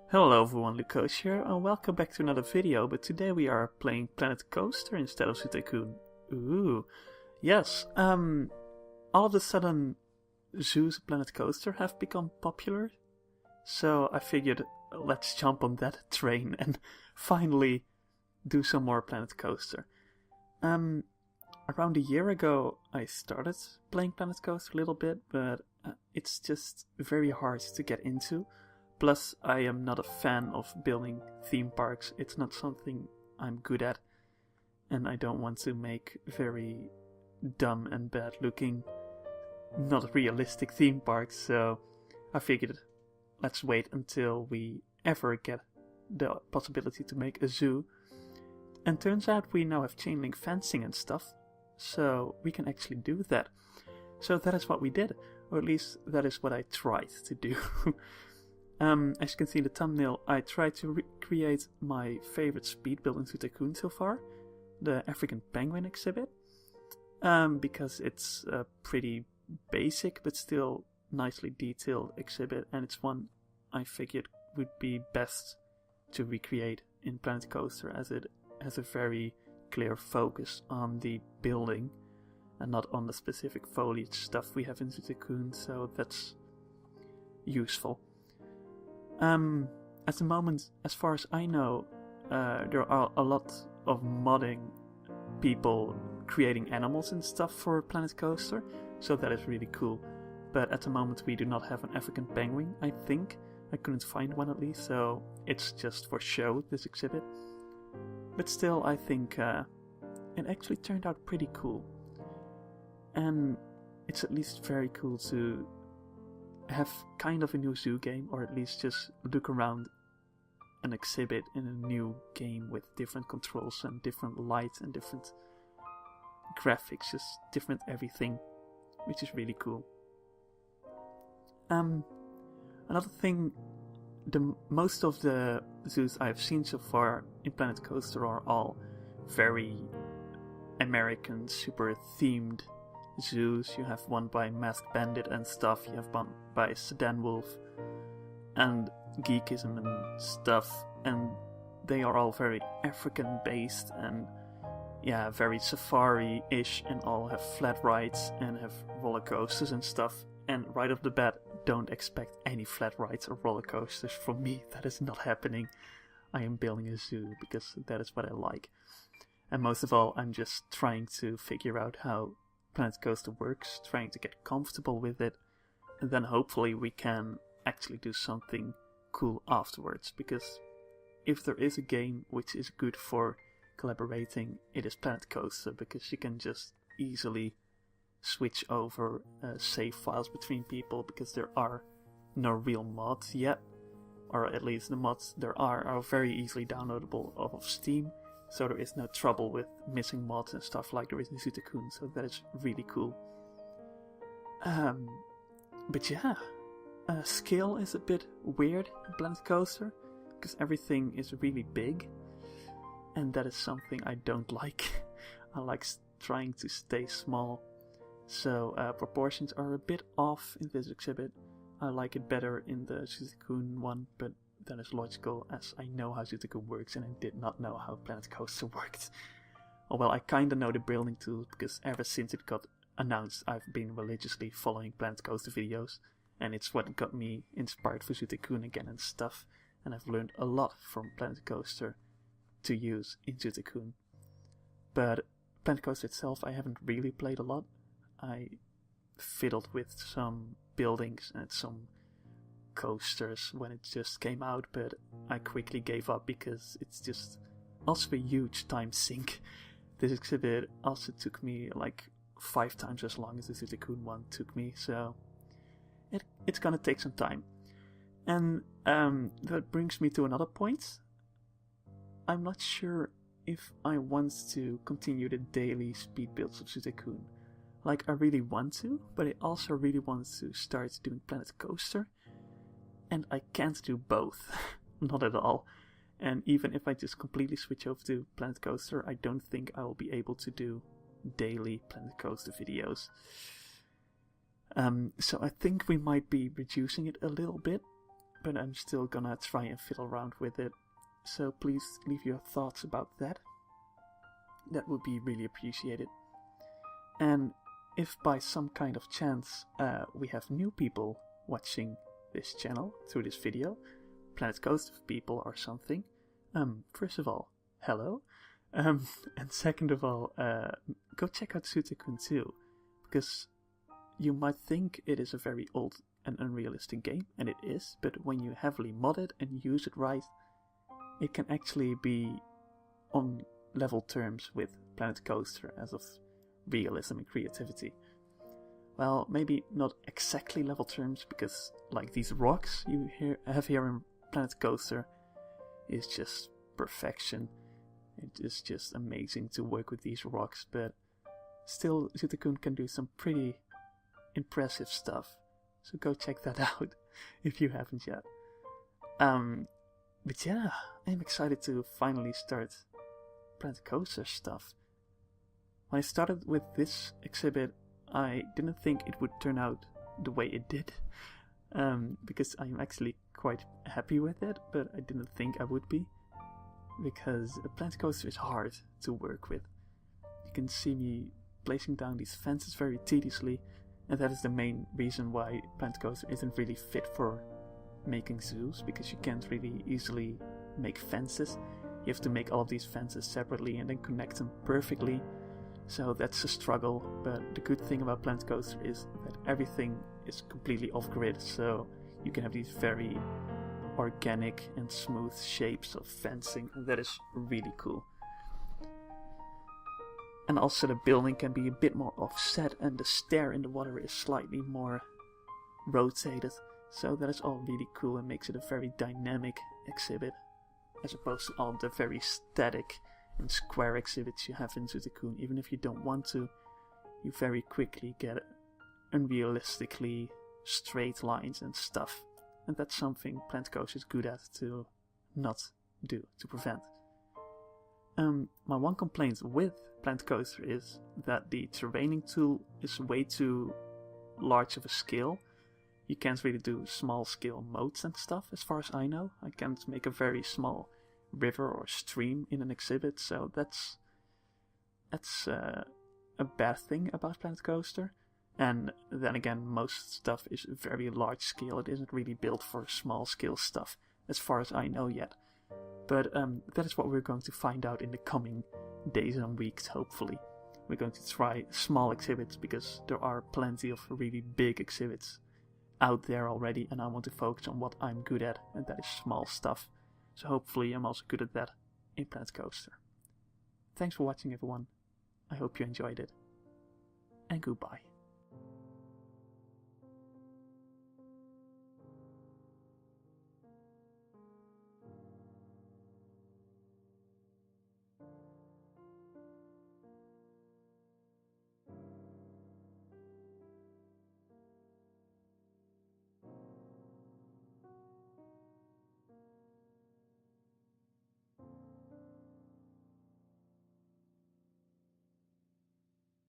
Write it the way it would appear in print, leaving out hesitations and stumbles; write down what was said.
Hello everyone, Lucoshi here, and welcome back to another video, but today we are playing Planet Coaster instead of Zoo Tycoon. Ooh, yes, all of a sudden Zoo's Planet Coaster have become popular, so I figured let's jump on that train and finally do some more Planet Coaster. Around a year ago I started playing Planet Coaster a little bit, but it's just very hard to get into. Plus, I am not a fan of building theme parks. It's not something I'm good at. And I don't want to make very dumb and bad looking, not realistic theme parks. So I figured, let's wait until we ever get the possibility to make a zoo. And turns out we now have chain link fencing and stuff. So we can actually do that. So that is what we did. Or at least that is what I tried to do. As you can see in the thumbnail, I tried to recreate my favorite speed build in Zoo Tycoon so far, the African penguin exhibit, because it's a pretty basic but still nicely detailed exhibit, and it's one I figured would be best to recreate in Planet Coaster, as it has a very clear focus on the building and not on the specific foliage stuff we have in Zoo Tycoon, so that's useful. At the moment, as far as I know, there are a lot of modding people creating animals and stuff for Planet Coaster, so that is really cool. But at the moment we do not have an African penguin, I think. I couldn't find one at least, so it's just for show, this exhibit. But still, I think it actually turned out pretty cool. And it's at least very cool to have kind of a new zoo game, or at least just look around an exhibit in a new game with different controls and different lights and different graphics, just different everything, which is really cool. Another thing, most of the zoos I've seen so far in Planet Coaster are all very American, super themed zoos. You have one by Masked Bandit and stuff, you have one by Sedan Wolf and Geekism and stuff, and they are all very African based and yeah, very safari-ish, and all have flat rides and have roller coasters and stuff. And right off the bat, don't expect any flat rides or roller coasters from me. That is not happening. I am building a zoo because that is what I like. And most of all, I'm just trying to figure out how Planet Coaster works, trying to get comfortable with it, and then hopefully we can actually do something cool afterwards, because if there is a game which is good for collaborating, it is Planet Coaster, because you can just easily switch over save files between people, because there are no real mods yet, or at least the mods there are very easily downloadable off of Steam. So there is no trouble with missing mods and stuff like there is in Zoo Tycoon, so that is really cool. But yeah, scale is a bit weird in Planet Coaster, because everything is really big, and that is something I don't like. I like trying to stay small, so proportions are a bit off in this exhibit. I like it better in the Zoo Tycoon one, but that is logical, as I know how Zoo Tycoon works and I did not know how Planet Coaster worked. Well, I kinda know the building tools, because ever since it got announced I've been religiously following Planet Coaster videos, and it's what got me inspired for Zoo Tycoon again and stuff, and I've learned a lot from Planet Coaster to use in Zoo Tycoon. But Planet Coaster itself I haven't really played a lot. I fiddled with some buildings and some coasters when it just came out, but I quickly gave up because it's just also a huge time sink. This exhibit also took me like 5 times as long as the Zoo Tycoon one took me, so it's gonna take some time. And that brings me to another point. I'm not sure if I want to continue the daily speed builds of Zoo Tycoon. Like, I really want to, but I also really want to start doing Planet Coaster. And I can't do both. Not at all. And even if I just completely switch over to Planet Coaster, I don't think I will be able to do daily Planet Coaster videos. So I think we might be reducing it a little bit. but I'm still gonna try and fiddle around with it. So please leave your thoughts about that. That would be really appreciated. And if by some kind of chance we have new people watching this channel through this video, Planet Coaster people or something, first of all, hello. And second of all, go check out Zoo Tycoon too, because you might think it is a very old and unrealistic game, and it is, but when you heavily mod it and use it right, it can actually be on level terms with Planet Coaster as of realism and creativity. Well, maybe not exactly level terms, because like these rocks you have here in Planet Coaster is just perfection. It is just amazing to work with these rocks, but still Zoo Tycoon can do some pretty impressive stuff. So go check that out if you haven't yet. But yeah, I'm excited to finally start Planet Coaster stuff. When I started with this exhibit, I didn't think it would turn out the way it did, because I'm actually quite happy with it, but I didn't think I would be, because a Planet Coaster is hard to work with. You can see me placing down these fences very tediously, and that is the main reason why Planet Coaster isn't really fit for making zoos, because you can't really easily make fences. You have to make all of these fences separately and then connect them perfectly. So that's a struggle, but the good thing about Planet Coaster is that everything is completely off-grid, so you can have these very organic and smooth shapes of fencing, and that is really cool. And also the building can be a bit more offset, and the stair in the water is slightly more rotated, so that is all really cool and makes it a very dynamic exhibit, as opposed to all the very static and square exhibits you have in Zoo Tycoon. Even if you don't want to, you very quickly get unrealistically straight lines and stuff. And that's something Planet Coaster is good at to not do, to prevent. My one complaint with Planet Coaster is that the terraining tool is way too large of a scale. You can't really do small scale modes and stuff, as far as I know. I can't make a very small river or stream in an exhibit, so that's a bad thing about Planet Coaster. And then again, most stuff is very large scale. It isn't really built for small scale stuff, as far as I know yet. But that is what we're going to find out in the coming days and weeks, hopefully. We're going to try small exhibits, because there are plenty of really big exhibits out there already, and I want to focus on what I'm good at, and that is small stuff. So hopefully I'm also good at that in Planet Coaster. Thanks for watching, everyone. I hope you enjoyed it. And goodbye.